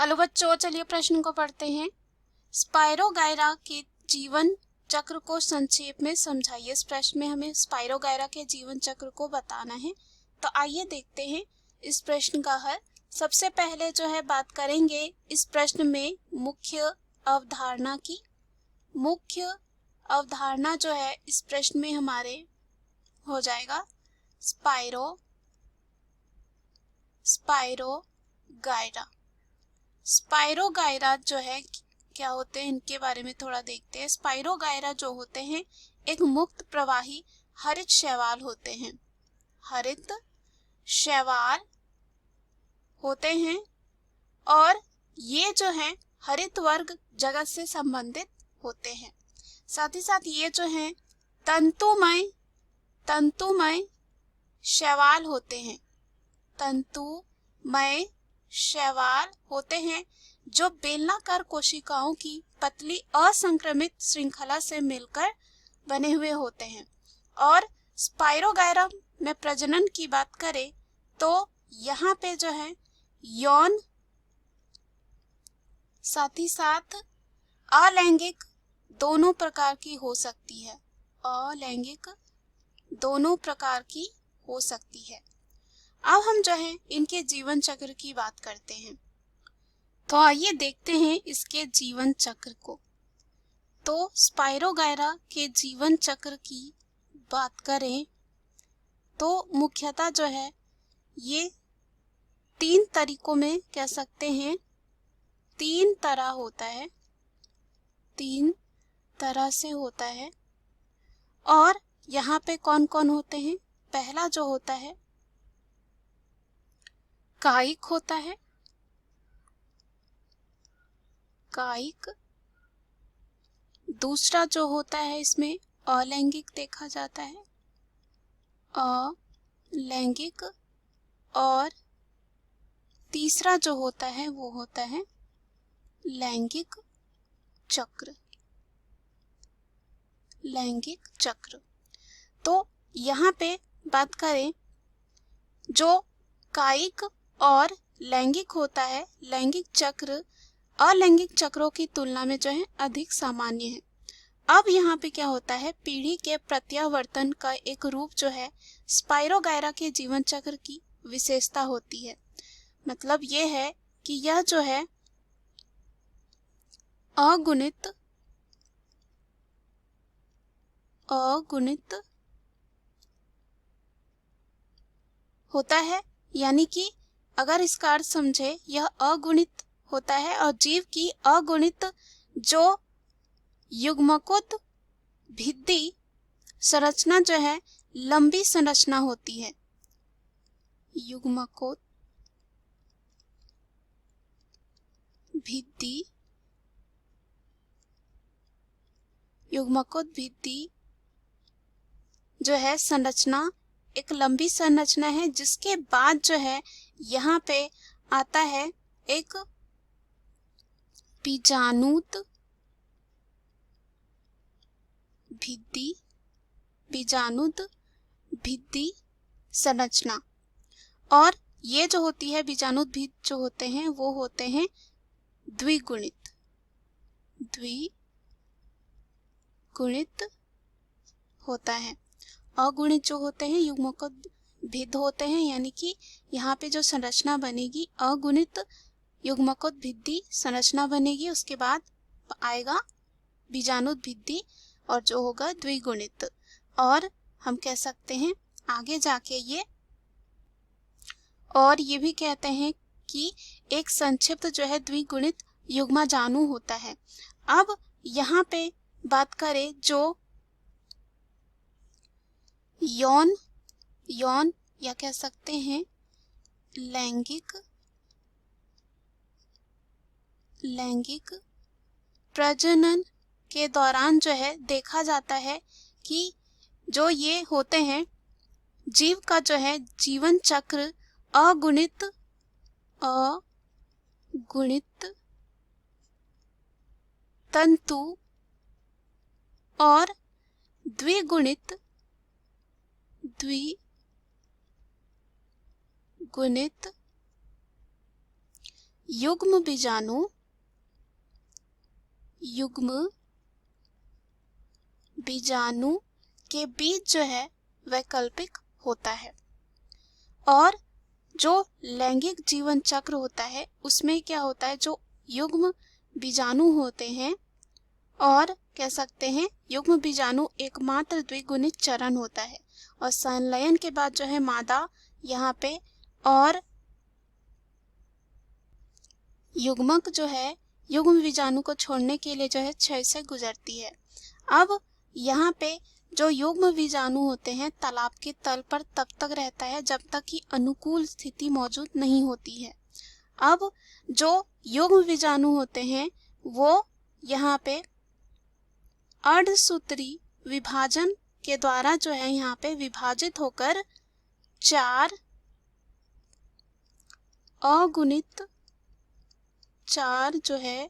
Hello बच्चों, चलिए प्रश्न को पढ़ते हैं। स्पाइरोगायरा के जीवन चक्र को संक्षेप में समझाइए। इस प्रश्न में हमें स्पाइरोगायरा के जीवन चक्र को बताना है। तो आइए देखते हैं इस प्रश्न का हल। सबसे पहले जो है बात करेंगे इस प्रश्न में मुख्य अवधारणा की। मुख्य अवधारणा जो है इस प्रश्न में हमारे हो जाएगा स्पाइरोगायरा। स्पाइरोगायरा जो है क्या होते हैं, इनके बारे में थोड़ा देखते हैं। स्पाइरोगायरा जो होते हैं एक मुक्त प्रवाही हरित शैवाल होते हैं। हरित शैवाल होते हैं और ये जो है हरित वर्ग जगत से संबंधित होते हैं। साथ ही साथ ये जो है तंतुमय शैवाल होते हैं। तंतुमय शैवाल होते हैं जो बेलनाकार कोशिकाओं की पतली असंक्रमित श्रृंखला से मिलकर बने हुए होते हैं। और स्पाइरोगायरा में प्रजनन की बात करें तो यहाँ पे जो है यौन साथ ही साथ अलैंगिक दोनों प्रकार की हो सकती है। अलैंगिक दोनों प्रकार की हो सकती है। अब हम जो है इनके जीवन चक्र की बात करते हैं। तो आइए देखते हैं इसके जीवन चक्र को। तो स्पाइरोगायरा के जीवन चक्र की बात करें तो मुख्यतः जो है ये 3 तरीकों में कह सकते हैं। 3 तरह होता है, 3 तरह से होता है। और यहाँ पे कौन कौन होते हैं? पहला जो होता है कायिक होता है। कायिक। दूसरा जो होता है इसमें अलैंगिक देखा जाता है। अलैंगिक। और तीसरा जो होता है वो होता है लैंगिक चक्र। लैंगिक चक्र। तो यहाँ पे बात करें जो कायिक और लैंगिक होता है, लैंगिक चक्र अलैंगिक चक्रों की तुलना में जो है अधिक सामान्य है। अब यहाँ पे क्या होता है, पीढ़ी के प्रत्यावर्तन का एक रूप जो है स्पाइरोगायरा के जीवन चक्र की विशेषता होती है। मतलब ये है कि यह जो है अगुणित होता है। यानी कि अगर इसका अर्थ समझे, यह अगुणित होता है और जीव की अगुणित जो युग्मकों भित्ति संरचना जो है लंबी संरचना होती है। युग्मकों भित्ति जो है संरचना एक लंबी संरचना है, जिसके बाद जो है यहाँ पे आता है एक बीजाणुत भित्ति संरचना। और ये जो होती है बीजाणुत भित्ति जो होते हैं वो होते हैं द्विगुणित होता है। अगुणित जो होते हैं युग्मकों भिन्न होते हैं, यानी कि यहाँ पे जो संरचना बनेगी अगुणित युग्मकों भित्ति संरचना बनेगी। उसके बाद आएगा बीजाणुत भित्ति और जो होगा द्विगुणित। और हम कह सकते हैं आगे जाके ये भी कहते हैं कि एक संक्षिप्त जो है द्विगुणित युग्मजाणु होता है। अब यहाँ पे बात करें जो यौन या कह सकते हैं लैंगिक प्रजनन के दौरान जो है देखा जाता है कि जो ये होते हैं जीव का जो है जीवन चक्र अगुणित तंतु और द्विगुणित युग्म बीजाणु के बीच जो है वैकल्पिक होता है। और जो लैंगिक जीवन चक्र होता है उसमें क्या होता है, जो युग्म बीजाणु होते हैं, और कह सकते हैं युग्म बीजाणु एकमात्र द्विगुणित चरण होता है, और संलयन के बाद जो है मादा यहाँ पे और युग्मक जो है युग्म बीजाणु को छोड़ने के लिए जो है क्षय से गुजरती है। अब यहाँ पे जो युग्म बीजाणु होते हैं तालाब के तल पर तब तक रहता है जब तक कि अनुकूल स्थिति मौजूद नहीं होती है। अब जो युग्म बीजाणु होते हैं वो यहाँ पे अर्धसूत्री विभाजन के द्वारा जो है यहाँ पे विभाजित होकर 4 जो है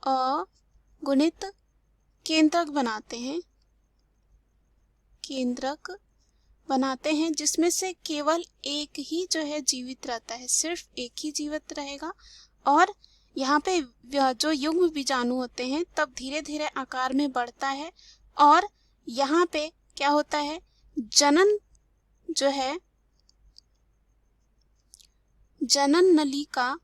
अगुणित केंद्रक बनाते हैं जिसमें से केवल एक ही जो है जीवित रहता है, सिर्फ एक ही जीवित रहेगा। और यहाँ पे जो युग्म बीजाणु होते हैं तब धीरे धीरे आकार में बढ़ता है, और यहाँ पे क्या होता है, जनन जो है जनन नलिका,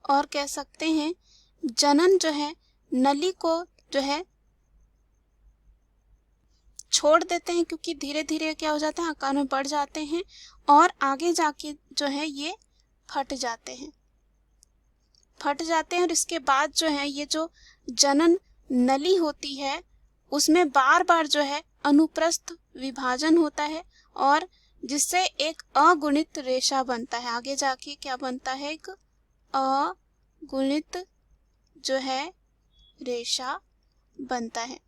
और कह सकते हैं जनन जो है नली को जो है छोड़ देते हैं, क्योंकि धीरे धीरे क्या हो जाता है, आकार में बढ़ जाते हैं और आगे जाके जो है ये फट जाते हैं और इसके बाद जो है ये जो जनन नली होती है उसमें बार बार जो है अनुप्रस्थ विभाजन होता है, और जिससे एक अगुणित रेशा बनता है। आगे जाके क्या बनता है, एक अगुणित जो है रेशा बनता है।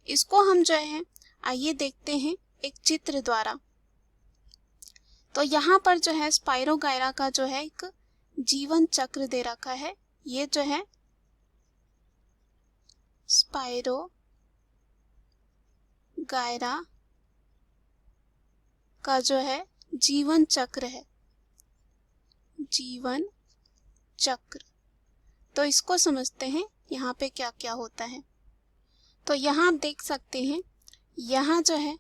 इसको हम जो है आइए देखते हैं एक चित्र द्वारा। तो यहाँ पर जो है स्पाइरोगायरा का जो है एक जीवन चक्र दे रखा है। ये जो है स्पाइरोगायरा का जो है जीवन चक्र है, जीवन चक्र। तो इसको समझते हैं यहाँ पे क्या क्या होता है। तो यहाँ आप देख सकते हैं, यहाँ जो है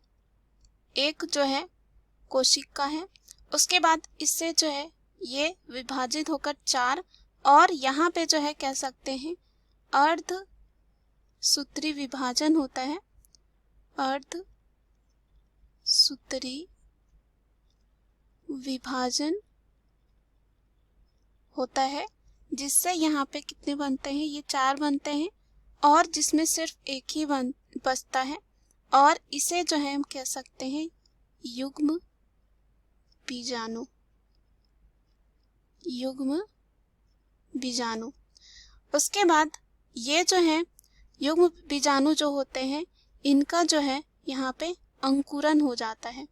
एक जो है कोशिका है, उसके बाद इससे जो है ये विभाजित होकर 4, और यहाँ पे जो है कह सकते हैं अर्धसूत्री विभाजन होता है, अर्धसूत्री विभाजन होता है, जिससे यहाँ पे कितने बनते हैं, ये 4 बनते हैं, और जिसमें सिर्फ एक ही बचता है, और इसे जो है हम कह सकते हैं युग्म बीजाणु। उसके बाद ये जो है युग्म बीजाणु जो होते हैं इनका जो है यहाँ पे अंकुरन हो जाता है।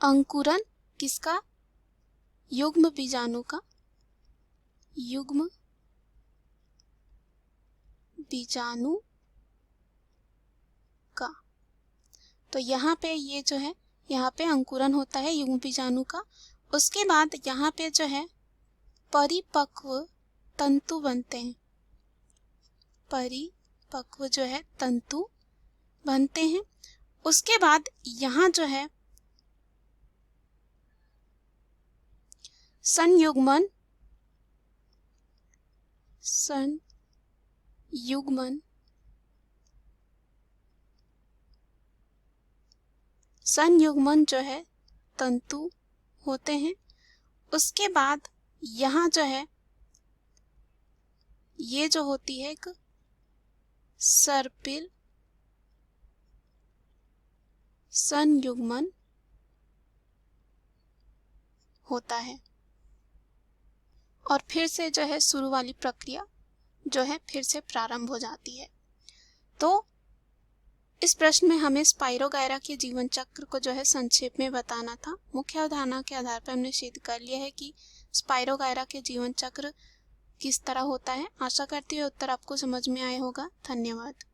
अंकुरन किसका, युग्म बीजाणु का, युग्म बीजाणु का। तो यहाँ पे ये जो है यहाँ पे अंकुरन होता है युग्म बीजाणु का। उसके बाद यहाँ पे जो है परिपक्व तंतु बनते हैं, परिपक्व जो है तंतु बनते हैं। उसके बाद यहाँ जो है संयुग्मन जो है तंतु होते हैं। उसके बाद यहाँ जो है ये जो होती है एक सर्पिल संयुग्मन होता है, और फिर से जो है शुरू वाली प्रक्रिया जो है फिर से प्रारंभ हो जाती है। तो इस प्रश्न में हमें स्पाइरोगायरा के जीवन चक्र को जो है संक्षेप में बताना था। मुख्य अवधारणा के आधार पर हमने सिद्ध कर लिया है कि स्पाइरोगायरा के जीवन चक्र किस तरह होता है। आशा करती हूँ उत्तर आपको समझ में आया होगा। धन्यवाद।